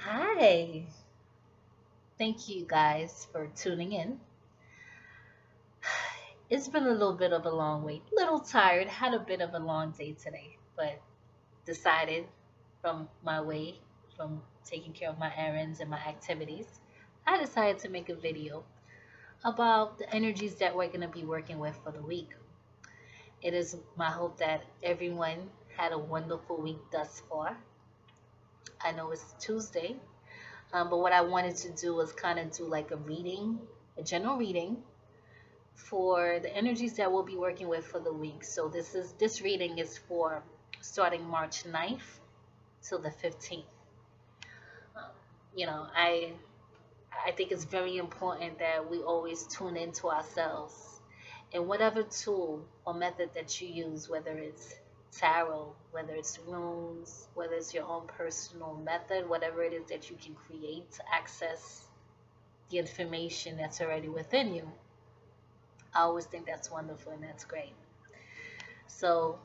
Hi. Thank you guys for tuning in. It's been a little bit of a long wait. Little tired, had a bit of a long day today, but decided from my way, from taking care of my errands and my activities, I decided to make a video about the energies that we're going to be working with for the week. It is my hope that everyone had a wonderful week thus far. I know it's Tuesday, but what I wanted to do was kind of do like a reading, a general reading for the energies that we'll be working with for the week. So this reading is for starting March 9th till the 15th. Um, you know, I think it's very important that we always tune into ourselves and whatever tool or method that you use, whether it's tarot, whether it's runes, whether it's your own personal method, whatever it is that you can create to access the information that's already within you. I always think that's wonderful and that's great. So,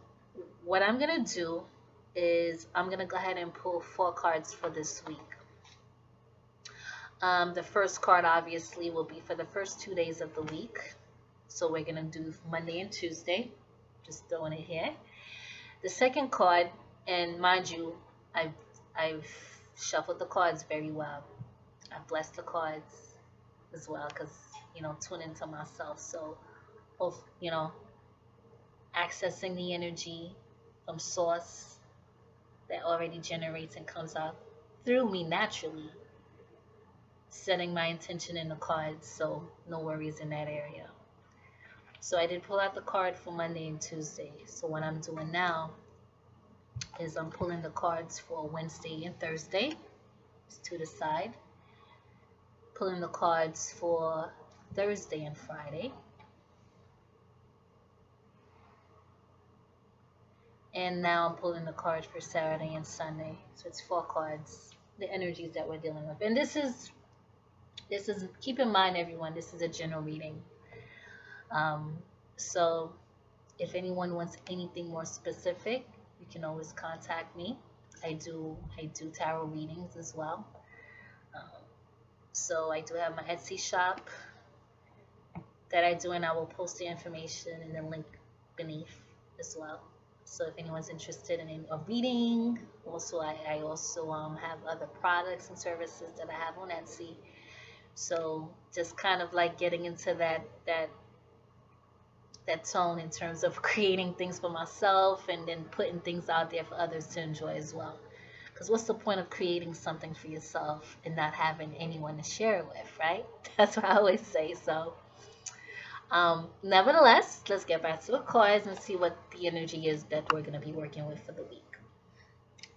what I'm going to do is I'm going to go ahead and pull four cards for this week. The first card obviously will be for the first 2 days of the week. So, we're going to do Monday and Tuesday. Just throwing it here. The second card, and mind you, I've shuffled the cards very well. I've blessed the cards as well because, tune into myself. So, both, accessing the energy from source that already generates and comes out through me naturally, setting my intention in the cards, so no worries in that area. So I did pull out the card for Monday and Tuesday. So what I'm doing now is I'm pulling the cards for Wednesday and Thursday, just to the side, pulling the cards for Thursday and Friday, and now I'm pulling the card for Saturday and Sunday. So it's four cards, the energies that we're dealing with. And this is keep in mind, everyone, this is a general reading. So if anyone wants anything more specific, you can always contact me. I do tarot readings as well. Um, so I do have my Etsy shop that I do, and I will post the information in the link beneath as well. So if anyone's interested in a reading, also I also have other products and services that I have on Etsy. So just kind of like getting into that tone in terms of creating things for myself and then putting things out there for others to enjoy as well. Because what's the point of creating something for yourself and not having anyone to share it with, right? That's what I always say. So, nevertheless, let's get back to the cards and see what the energy is that we're going to be working with for the week.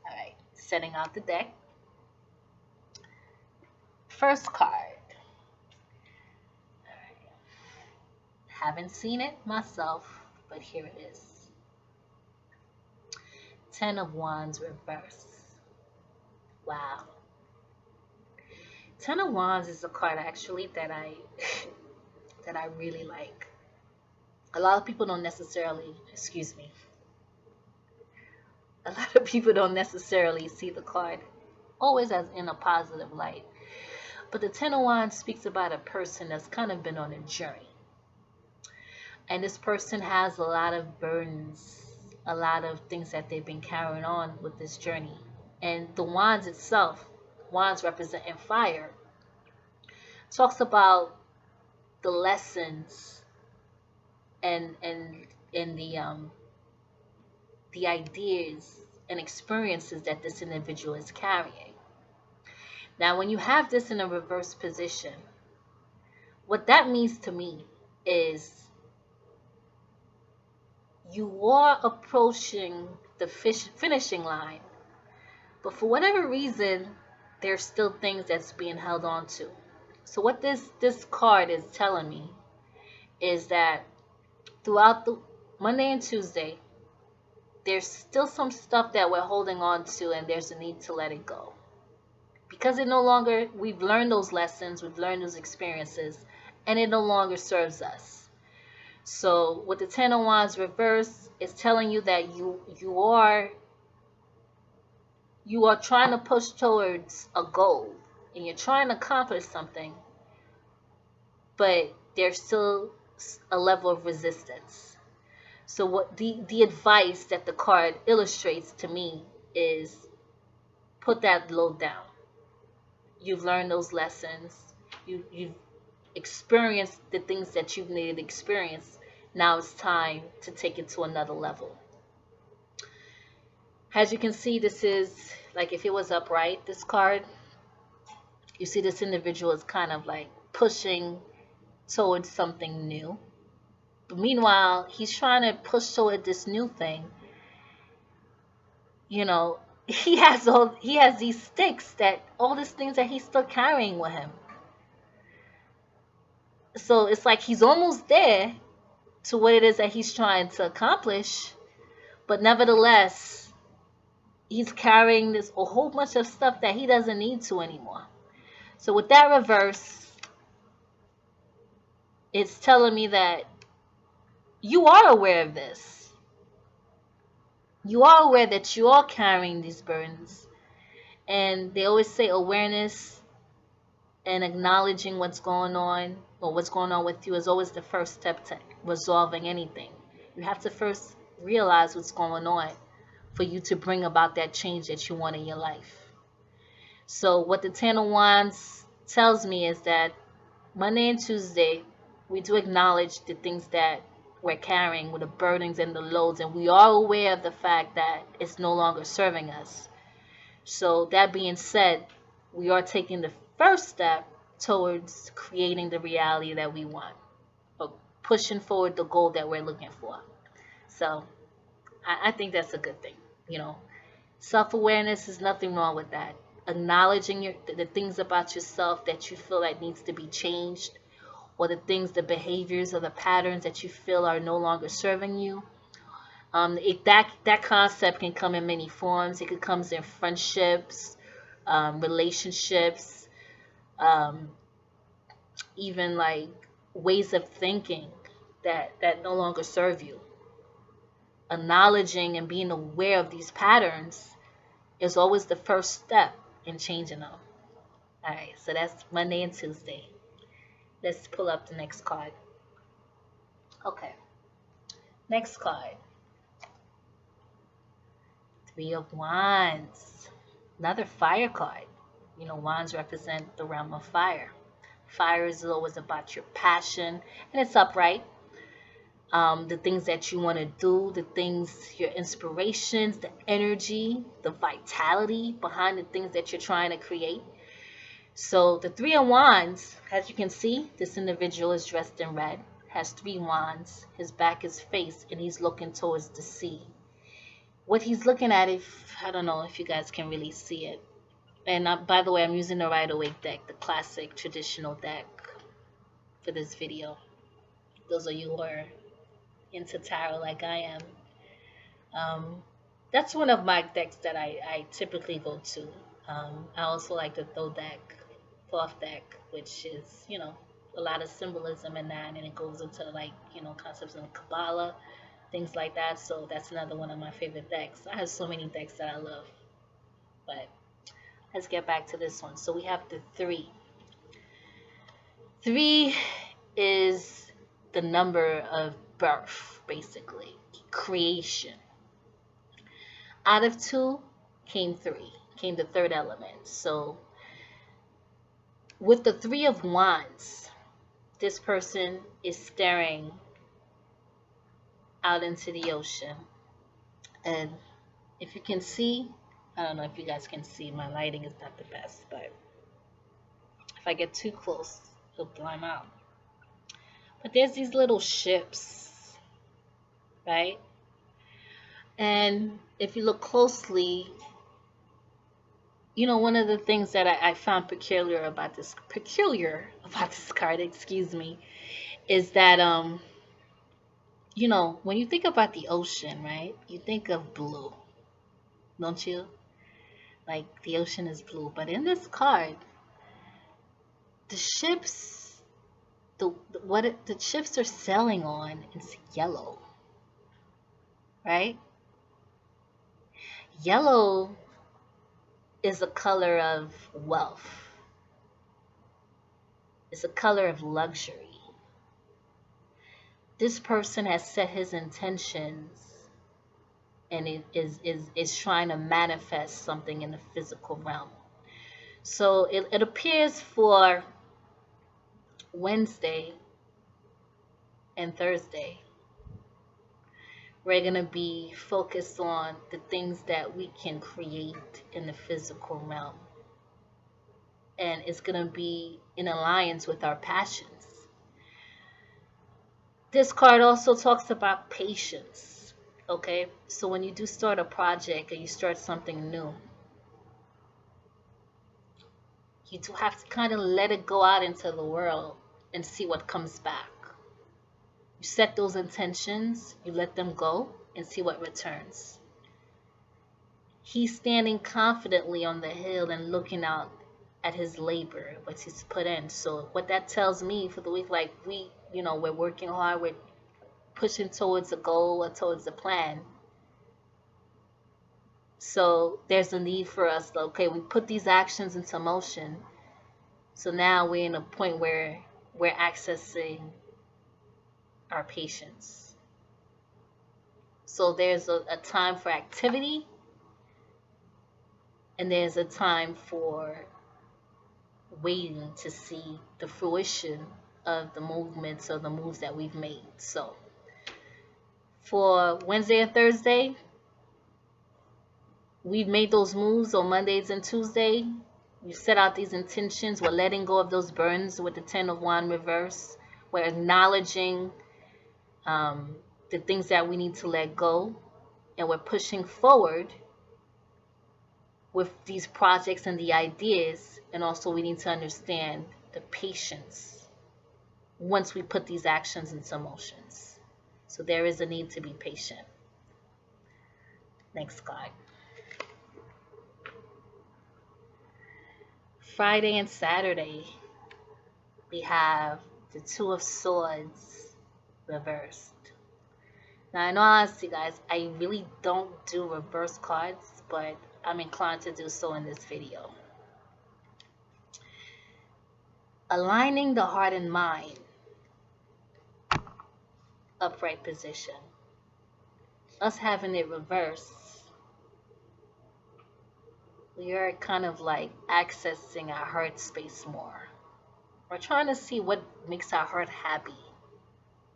All right, setting out the deck. First card. Haven't seen it myself, but here it is. Ten of Wands reverse. Wow. Ten of Wands is a card actually that I that I really like. A lot of people don't necessarily, excuse me, a lot of people don't necessarily see the card always as in a positive light. But the Ten of Wands speaks about a person that's kind of been on a journey. And this person has a lot of burdens, a lot of things that they've been carrying on with this journey. And the wands itself, wands representing fire, talks about the lessons and the ideas and experiences that this individual is carrying. Now, when you have this in a reverse position, what that means to me is you are approaching the finishing line, but for whatever reason, there's still things that's being held on to. So what this card is telling me is that throughout the Monday and Tuesday, there's still some stuff that we're holding on to, and there's a need to let it go. Because we've learned those lessons, we've learned those experiences, and it no longer serves us. So with the Ten of Wands reverse, it's telling you that you you are trying to push towards a goal and you're trying to accomplish something, but there's still a level of resistance. So what the advice that the card illustrates to me is put that load down. You've learned those lessons. You've experienced the things that you've needed to experience. Now it's time to take it to another level. As you can see, this is like if it was upright, this card, you see this individual is kind of like pushing towards something new. But meanwhile, he's trying to push toward this new thing. You know, he has these sticks, that all these things that he's still carrying with him. So it's like he's almost there to what it is that he's trying to accomplish, but nevertheless, he's carrying this a whole bunch of stuff that he doesn't need to anymore. So with that reverse, it's telling me that you are aware of this. You are aware that you are carrying these burdens. And they always say awareness and acknowledging what's going on, or what's going on with you, is always the first step to resolving anything. You have to first realize what's going on for you to bring about that change that you want in your life. So what the Ten of Wands tells me is that Monday and Tuesday, we do acknowledge the things that we're carrying, with the burdens and the loads, and we are aware of the fact that it's no longer serving us. So that being said, we are taking the first step towards creating the reality that we want, or pushing forward the goal that we're looking for. So I think that's a good thing. You know, self-awareness, is nothing wrong with that. Acknowledging the things about yourself that you feel like needs to be changed, or the things, the behaviors or the patterns that you feel are no longer serving you. That concept can come in many forms. It could come in friendships, relationships, even like ways of thinking that no longer serve you. Acknowledging and being aware of these patterns is always the first step in changing them. All right, so that's Monday and Tuesday. Let's pull up the next card. Okay, next card. Three of Wands. Another fire card. You know, wands represent the realm of fire. Fire is always about your passion, and it's upright. The things that you want to do, the things, your inspirations, the energy, the vitality behind the things that you're trying to create. So the Three of Wands, as you can see, this individual is dressed in red, has three wands. His back is faced, and he's looking towards the sea. What he's looking at, I don't know if you guys can really see it. And by the way, I'm using the Rider-Waite deck, the classic traditional deck, for this video. Those of you who are into tarot like I am, that's one of my decks that I typically go to. I also like the Thoth deck, which is, you know, a lot of symbolism in that, and it goes into, like, you know, concepts in Kabbalah, things like that. So that's another one of my favorite decks. I have so many decks that I love, but let's get back to this one. So we have the three. Three is the number of birth, basically, creation. Out of two came three, came the third element. So with the Three of Wands, this person is staring out into the ocean. And if you can see, I don't know if you guys can see, my lighting is not the best, but if I get too close, it'll blind out. But there's these little ships, right? And if you look closely, you know, one of the things that I found peculiar about this card, excuse me, is that you know, when you think about the ocean, right, you think of blue, don't you? Like, the ocean is blue. But in this card, the ships, the ships are sailing on is yellow, right? Yellow is a color of wealth. It's a color of luxury. This person has set his intentions and it is trying to manifest something in the physical realm. So it appears for Wednesday and Thursday, we're going to be focused on the things that we can create in the physical realm. And it's going to be in alliance with our passions. This card also talks about patience. Okay, so when you do start a project or you start something new, you do have to kind of let it go out into the world and see what comes back. You set those intentions, you let them go, and see what returns. He's standing confidently on the hill and looking out at his labor, what he's put in. So what that tells me for the week, like we're working hard, we're pushing towards a goal or towards a plan. So there's a need for us, okay, we put these actions into motion. So now we're in a point where we're accessing our patience. So there's a time for activity, and there's a time for waiting to see the fruition of the movements or the moves that we've made. So for Wednesday and Thursday, we've made those moves on Mondays and Tuesday. You set out these intentions. We're letting go of those burdens with the 10 of Wands reverse. We're acknowledging the things that we need to let go, and we're pushing forward with these projects and the ideas. And also we need to understand the patience once we put these actions into motions. So there is a need to be patient. Next card. Friday and Saturday, we have the Two of Swords reversed. Now, in all honesty, guys, I really don't do reverse cards, but I'm inclined to do so in this video. Aligning the heart and mind, upright position. Us having it reversed, we are kind of like accessing our heart space more. We're trying to see what makes our heart happy.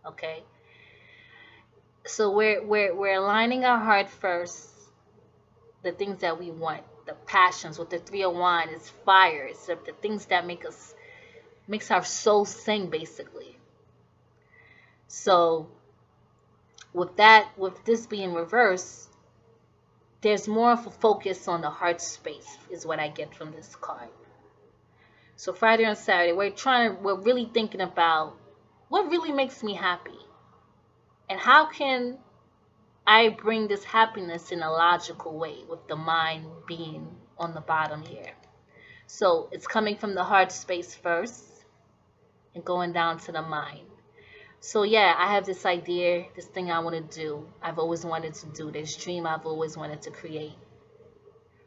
Okay? So we're aligning our heart first, the things that we want, the passions. With the Three of Wands, it's fire. It's the things that makes our soul sing, basically. So with this being reversed, there's more of a focus on the heart space, is what I get from this card. So Friday and Saturday, we're really thinking about what really makes me happy, and how can I bring this happiness in a logical way, with the mind being on the bottom here. So it's coming from the heart space first and going down to the mind. So yeah, I have this idea, this thing I want to do. I've always wanted to do this dream I've always wanted to create.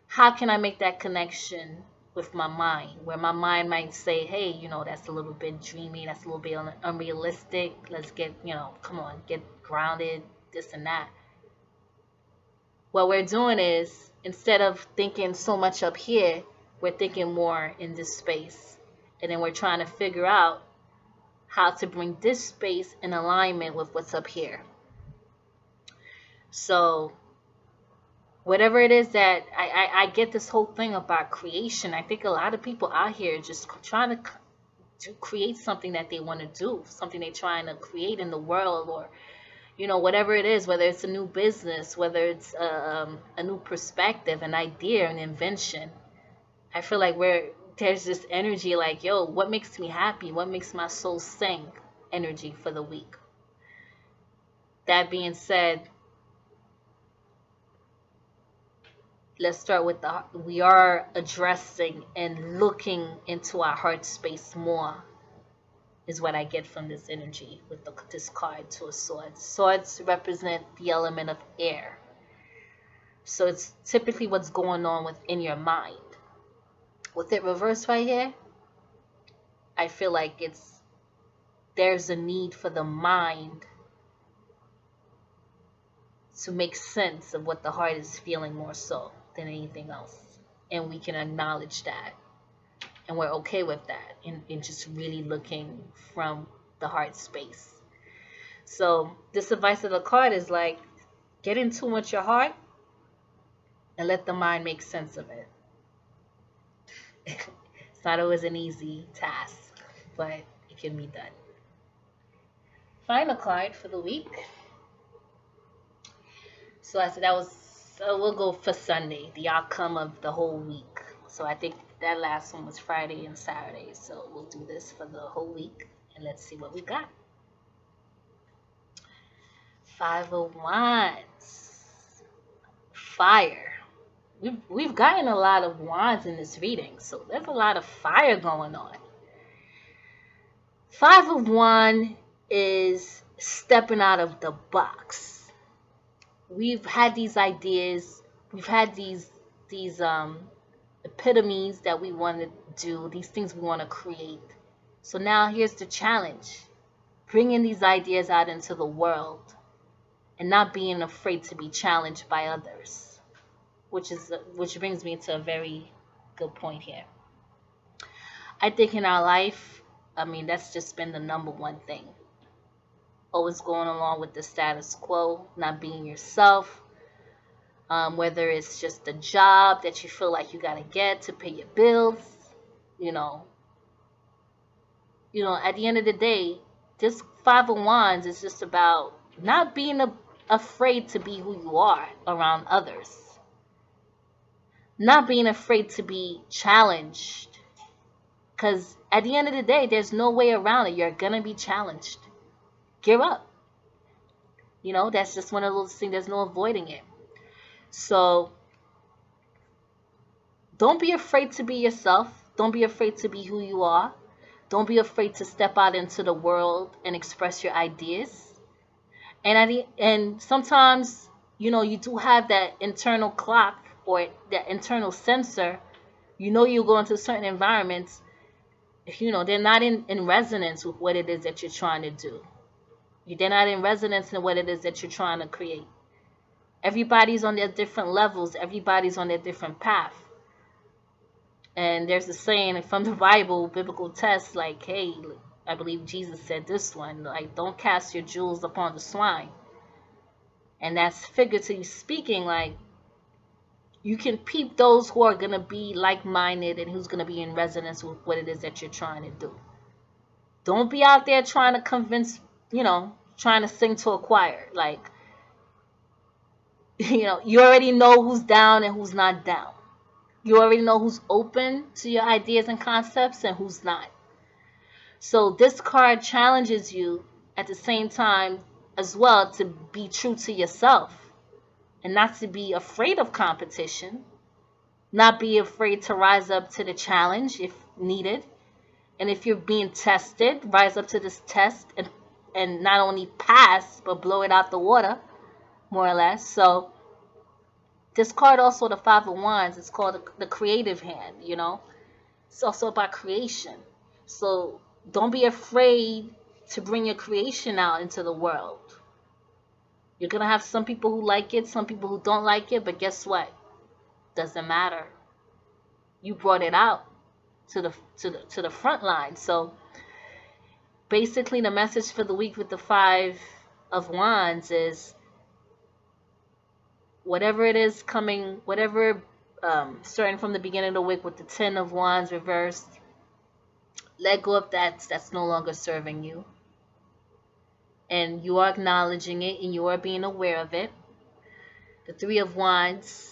How can I make that connection with my mind, where my mind might say, hey, that's a little bit dreamy, that's a little bit unrealistic. Let's get, come on, get grounded, this and that. What we're doing is, instead of thinking so much up here, we're thinking more in this space. And then we're trying to figure out how to bring this space in alignment with what's up here. So whatever it is that I get this whole thing about creation. I think a lot of people out here just trying to create something that they want to do, something they're trying to create in the world, or whatever it is, whether it's a new business, whether it's a new perspective, an idea, an invention. I feel like there's this energy like, yo, what makes me happy? What makes my soul sing? Energy for the week. That being said, let's start with we are addressing and looking into our heart space more, is what I get from this energy with this card, Two of Swords. Swords represent the element of air. So it's typically what's going on within your mind. With it reversed right here, I feel like there's a need for the mind to make sense of what the heart is feeling more so than anything else. And we can acknowledge that. And we're okay with that. And just really looking from the heart space. So this advice of the card is like, get in tune with your heart and let the mind make sense of it. It's not always an easy task, but it can be done. Final card for the week. So I said we'll go for Sunday, the outcome of the whole week. So I think that last one was Friday and Saturday. So we'll do this for the whole week and let's see what we got. Five of Wands. Fire. We've gotten a lot of wands in this reading, so there's a lot of fire going on. Five of Wands is stepping out of the box. We've had these ideas, we've had these epitomes that we want to do, these things we want to create. So now here's the challenge. Bringing these ideas out into the world and not being afraid to be challenged by others. Which brings me to a very good point here. I think in our life, that's just been the number one thing. Always going along with the status quo, not being yourself. Whether it's just a job that you feel like you gotta get to pay your bills, at the end of the day, this Five of Wands is just about not being afraid to be who you are around others. Not being afraid to be challenged. Because at the end of the day, there's no way around it. You're going to be challenged. Gear up. That's just one of those things. There's no avoiding it. So don't be afraid to be yourself. Don't be afraid to be who you are. Don't be afraid to step out into the world and express your ideas. And sometimes, you do have that internal clock or that internal sensor. You're going to certain environments, they're not in resonance with what it is that you're trying to do. They're not in resonance in what it is that you're trying to create. Everybody's on their different levels. Everybody's on their different path. And there's a saying from the Bible, biblical text, like, hey, I believe Jesus said this one, like, don't cast your jewels upon the swine. And that's figuratively speaking, like, you can peep those who are going to be like-minded and who's going to be in resonance with what it is that you're trying to do. Don't be out there trying to convince, trying to sing to a choir. Like, you already know who's down and who's not down. You already know who's open to your ideas and concepts and who's not. So this card challenges you at the same time as well to be true to yourself. And not to be afraid of competition, not be afraid to rise up to the challenge if needed. And if you're being tested, rise up to this test and not only pass, but blow it out the water, more or less. So this card also, the Five of Wands, it's called the creative hand, It's also about creation. So don't be afraid to bring your creation out into the world. You're going to have some people who like it, some people who don't like it, but guess what? Doesn't matter. You brought it out to the front line. So basically the message for the week with the Five of Wands is whatever it is coming, starting from the beginning of the week with the Ten of Wands reversed, let go of that's no longer serving you. And you are acknowledging it and you are being aware of it. The Three of Wands,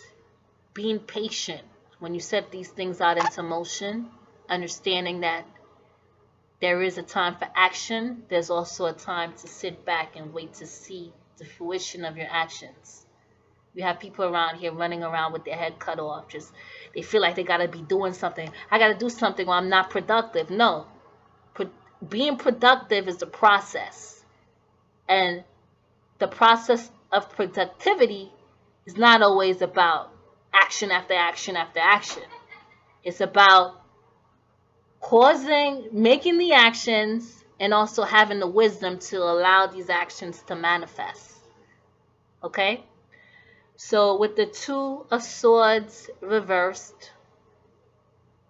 being patient when you set these things out into motion, understanding that there is a time for action. There's also a time to sit back and wait to see the fruition of your actions. You have people around here running around with their head cut off. They feel like they got to be doing something. I got to do something or I'm not productive. No. Being productive is the process. And the process of productivity is not always about action after action after action. It's about making the actions, and also having the wisdom to allow these actions to manifest. Okay? So with the Two of Swords reversed,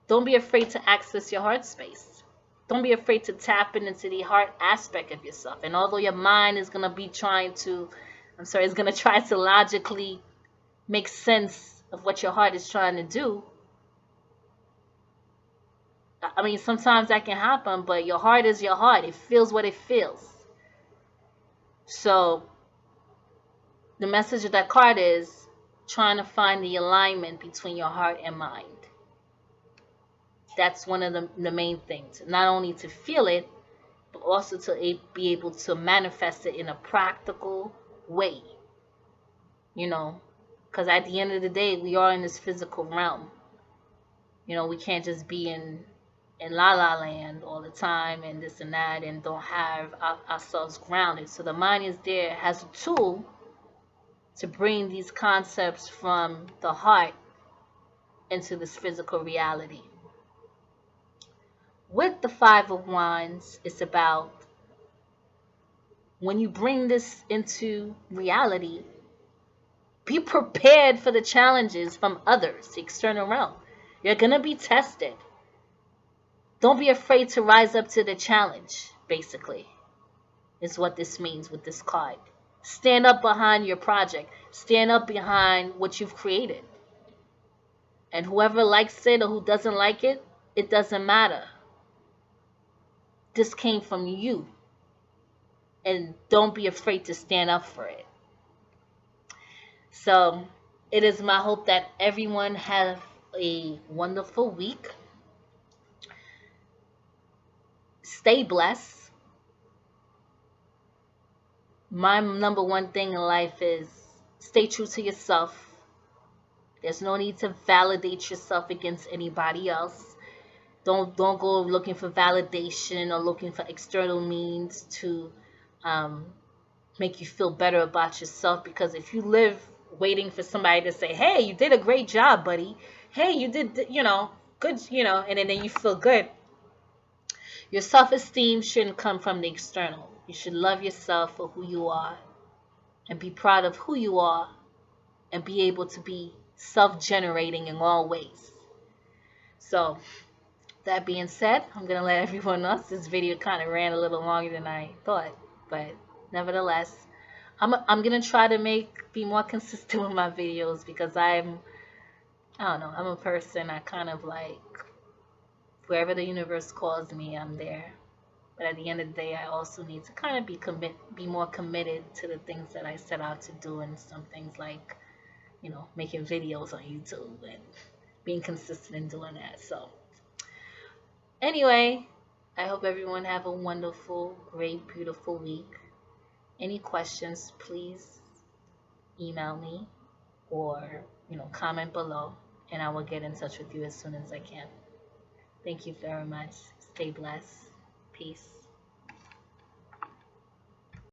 don't be afraid to access your heart space. Don't be afraid to tap into the heart aspect of yourself. And although your mind is going to be it's going to try to logically make sense of what your heart is trying to do. I mean, sometimes that can happen, but your heart is your heart. It feels what it feels. So the message of that card is trying to find the alignment between your heart and mind. That's one of the main things. Not only to feel it, but also to be able to manifest it in a practical way. You know, because at the end of the day, we are in this physical realm. You know, we can't just be in la la land all the time and this and that and don't have ourselves grounded. So the mind is there, has a tool to bring these concepts from the heart into this physical reality. With the Five of Wands, it's about when you bring this into reality, be prepared for the challenges from others, the external realm. You're going to be tested. Don't be afraid to rise up to the challenge, basically, is what this means with this card. Stand up behind your project. Stand up behind what you've created. And whoever likes it or who doesn't like it, it doesn't matter. This came from you. And don't be afraid to stand up for it. So it is my hope that everyone have a wonderful week. Stay blessed. My number one thing in life is stay true to yourself. There's no need to validate yourself against anybody else. Don't go looking for validation or looking for external means to make you feel better about yourself. Because if you live waiting for somebody to say, hey, you did a great job, buddy. Hey, you did, good, and then you feel good. Your self-esteem shouldn't come from the external. You should love yourself for who you are and be proud of who you are and be able to be self-generating in all ways. So that being said, I'm going to let everyone know this video kind of ran a little longer than I thought, but nevertheless, I'm going to try to be more consistent with my videos because I don't know, I'm a person, I kind of like, wherever the universe calls me, I'm there. But at the end of the day, I also need to kind of be more committed to the things that I set out to do, and some things like, making videos on YouTube and being consistent in doing that. So anyway, I hope everyone have a wonderful, great, beautiful week. Any questions, please email me or, comment below, and I will get in touch with you as soon as I can. Thank you very much. Stay blessed. Peace.